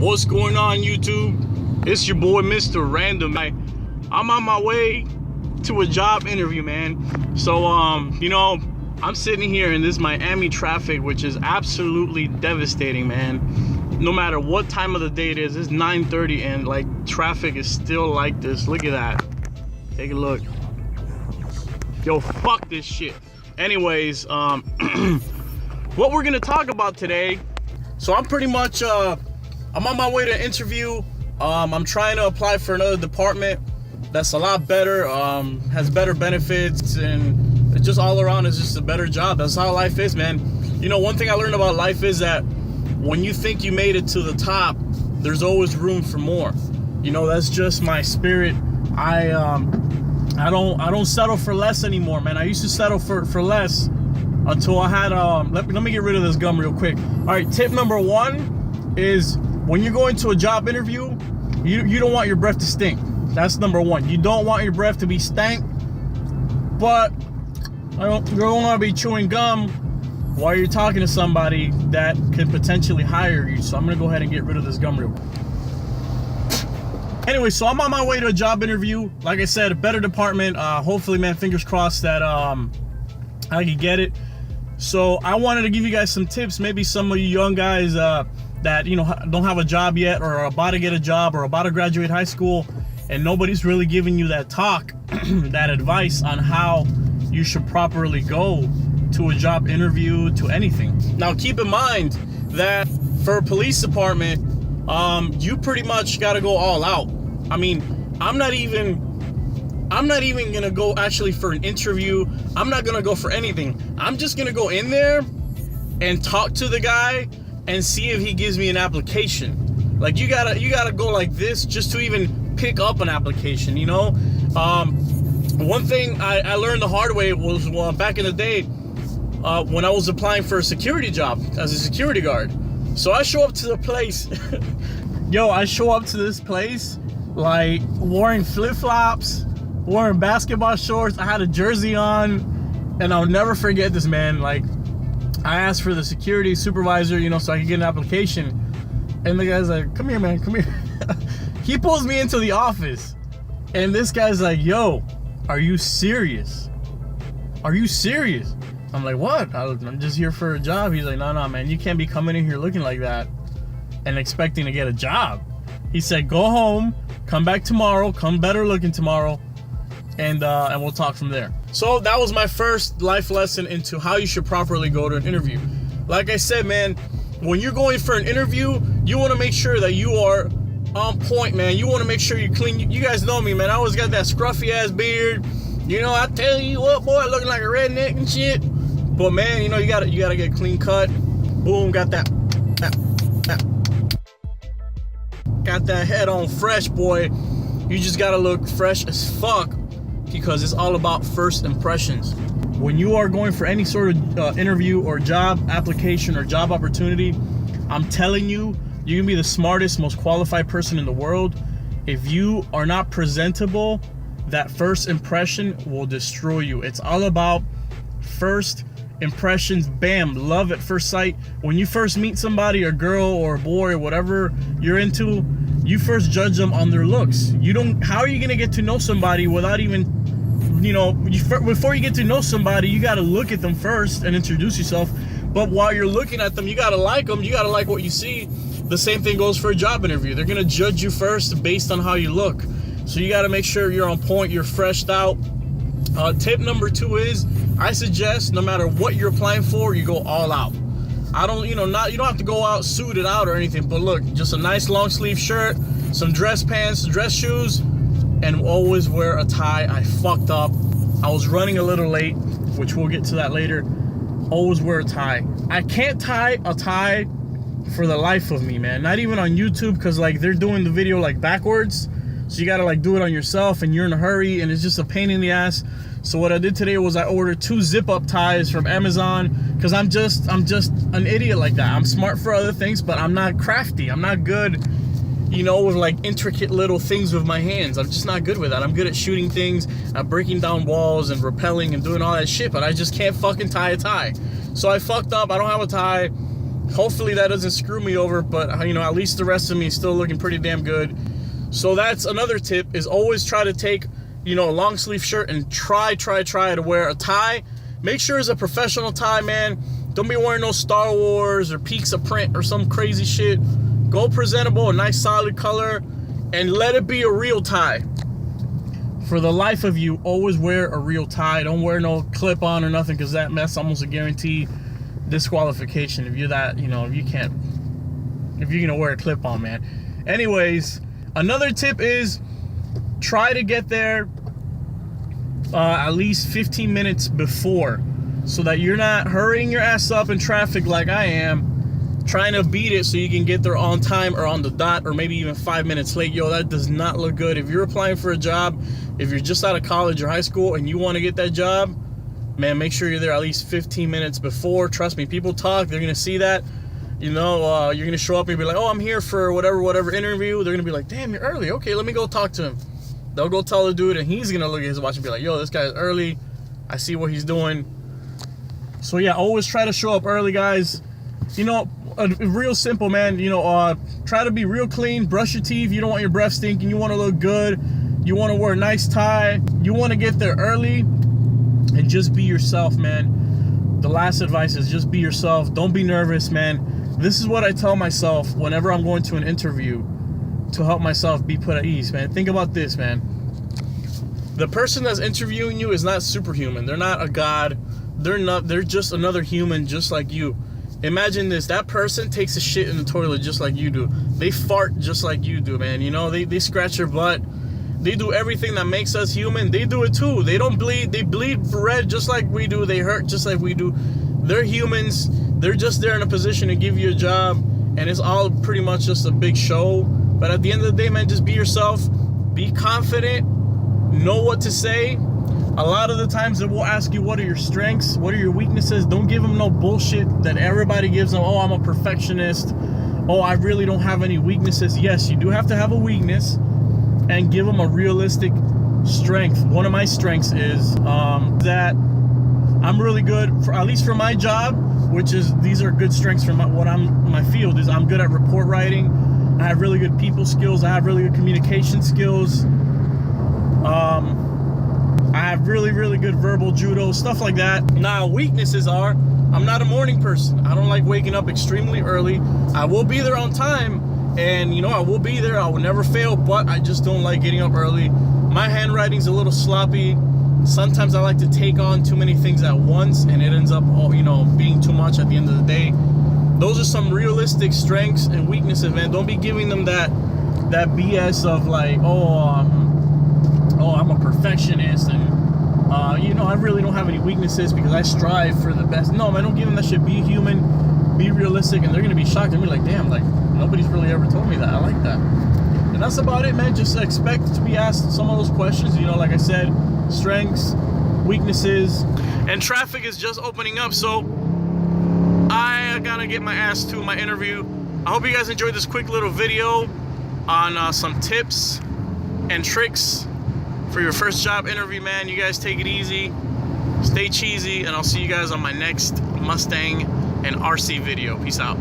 What's going on, YouTube? It's your boy, Mr. Random. I'm on my way to a job interview, man. So, I'm sitting here in this Miami traffic, which is absolutely devastating, man. No matter what time of the day it is, it's 9:30 and like traffic is still like this. Look at that. Take a look. Yo, fuck this shit. Anyways, what we're gonna talk about today. So I'm pretty much, I'm on my way to an interview. I'm trying to apply for another department that's a lot better, has better benefits, and it just all around is just a better job. That's how life is, man. You know, one thing I learned about life is that when you think you made it to the top, there's always room for more. You know, that's just my spirit. I don't settle for less anymore, man. I used to settle for less until I had let me get rid of this gum real quick. All right, tip number one is when you're going to a job interview, you don't want your breath to stink. That's number one. You don't want your breath to be stank, but you don't want to be chewing gum while you're talking to somebody that could potentially hire you. So I'm gonna go ahead and get rid of this gum real quick. Anyway, so I'm on my way to a job interview. Like I said, a better department. Hopefully, man, fingers crossed that I can get it. So I wanted to give you guys some tips. Maybe some of you young guys that don't have a job yet, or are about to get a job, or about to graduate high school, and nobody's really giving you that talk, that advice on how you should properly go to a job interview, to anything. Now, keep in mind that for a police department, you pretty much got to go all out. I mean, I'm not even gonna go actually for an interview. I'm not gonna go for anything. I'm just gonna go in there and talk to the guy and see if he gives me an application. Like, you gotta go like this just to even pick up an application, you know? One thing I learned the hard way was back in the day when I was applying for a security job as a security guard. So I show up to the place. I show up to this place like wearing flip-flops, wearing basketball shorts. I had a jersey on, and I'll never forget this, man. Like, I asked for the security supervisor, so I could get an application, and the guy's like, "Come here, man, come here." He pulls me into the office, and this guy's like, "Yo, are you serious? Are you serious?" I'm like, "What? I'm just here for a job." He's like, No, man, you can't be coming in here looking like that and expecting to get a job." He said, "Go home, come back tomorrow, come better looking tomorrow, and we'll talk from there." So that was my first life lesson into how you should properly go to an interview. Like I said, man, when you're going for an interview, you want to make sure that you are on point, man. You want to make sure you're clean. You guys know me, man. I always got that scruffy ass beard. I tell you what, boy, looking like a redneck and shit. But man, you gotta get clean cut. Boom, got that head on fresh, boy. You just gotta look fresh as fuck, because it's all about first impressions. When you are going for any sort of interview or job application or job opportunity, I'm telling you, you can be the smartest, most qualified person in the world. If you are not presentable, that first impression will destroy you. It's all about first impressions. Bam, love at first sight. When you first meet somebody, a girl or a boy or whatever you're into, you first judge them on their looks. How are you gonna get to know somebody without even, before you get to know somebody, you gotta look at them first and introduce yourself. But while you're looking at them, you gotta like them. You gotta like what you see. The same thing goes for a job interview. They're gonna judge you first based on how you look. So you gotta make sure you're on point, you're freshed out. Tip number 2 is, I suggest no matter what you're applying for, you go all out. You don't have to go out suited out or anything, but look, just a nice long sleeve shirt, some dress pants, dress shoes, and always wear a tie. I fucked up. I was running a little late, which we'll get to that later. Always wear a tie. I can't tie a tie for the life of me, man. Not even on YouTube, because like they're doing the video like backwards. So you gotta like do it on yourself, and you're in a hurry, and it's just a pain in the ass. So what I did today was I ordered 2 zip-up ties from Amazon, because I'm just an idiot like that. I'm smart for other things, but I'm not crafty. I'm not good, with like intricate little things with my hands. I'm just not good with that. I'm good at shooting things, breaking down walls and rappelling and doing all that shit, but I just can't fucking tie a tie. So I fucked up. I don't have a tie. Hopefully that doesn't screw me over, but you know, at least the rest of me is still looking pretty damn good. So that's another tip, is always try to take, you know, a long sleeve shirt and try to wear a tie. Make sure it's a professional tie, man. Don't be wearing no Star Wars or Peaks of Print or some crazy shit. Go presentable, a nice solid color, and let it be a real tie. For the life of you, always wear a real tie. Don't wear no clip-on or nothing, because that's almost a guarantee disqualification if you're that, you know, if you're gonna wear a clip-on, man. Anyways, another tip is try to get there at least 15 minutes before, so that you're not hurrying your ass up in traffic like I am, trying to beat it so you can get there on time or on the dot, or maybe even 5 minutes late. Yo, that does not look good. If you're applying for a job, if you're just out of college or high school and you want to get that job, man, make sure you're there at least 15 minutes before. Trust me, people talk, they're gonna see that. You know, you're gonna show up and be like, oh, I'm here for whatever interview. They're gonna be like, damn, you're early. Okay, let me go talk to him. They'll go tell the dude, and he's gonna look at his watch and be like, yo, this guy's early. I see what he's doing. So yeah, always try to show up early, guys. You know, real simple, man. You know, try to be real clean. Brush your teeth. You don't want your breath stinking. You want to look good. You want to wear a nice tie. You want to get there early, and just be yourself, man. The last advice is just be yourself. Don't be nervous, man. This is what I tell myself whenever I'm going to an interview, to help myself be put at ease, man. Think about this, man. The person that's interviewing you is not superhuman. They're not a god. They're just another human just like you. Imagine this, that person takes a shit in the toilet just like you do. They fart just like you do, man. You know, they scratch your butt. They do everything that makes us human. They do it too. They don't bleed. They bleed red just like we do. They hurt just like we do. They're humans. They're just there in a position to give you a job, and it's all pretty much just a big show. But at the end of the day, man, just be yourself. Be confident. Know what to say. A lot of the times they will ask you, what are your strengths? What are your weaknesses? Don't give them no bullshit that everybody gives them. Oh, I'm a perfectionist. Oh, I really don't have any weaknesses. Yes, you do have to have a weakness, and give them a realistic strength. One of my strengths is that I'm really good, at least for my job, which is, these are good strengths for my field, is I'm good at report writing. I have really good people skills. I have really good communication skills. I have really good verbal judo, stuff like that. Now, weaknesses are, I'm not a morning person. I don't like waking up extremely early. I will be there on time, and you know, I will be there. I will never fail, but I just don't like getting up early. My handwriting's a little sloppy. Sometimes I like to take on too many things at once, and it ends up, you know, being too much at the end of the day. Those are some realistic strengths and weaknesses, man. Don't be giving them that BS of like, I'm a perfectionist, and you know, I really don't have any weaknesses because I strive for the best. No, man, don't give them that shit. Be human, be realistic, and they're gonna be shocked and be like, damn, like nobody's really ever told me that. I like that. And that's about it, man. Just expect to be asked some of those questions. You know, like I said, strengths, weaknesses, and traffic is just opening up, so I gotta get my ass to my interview. I hope you guys enjoyed this quick little video on some tips and tricks for your first job interview, man. You guys take it easy, stay cheesy, and I'll see you guys on my next Mustang and RC video. Peace out.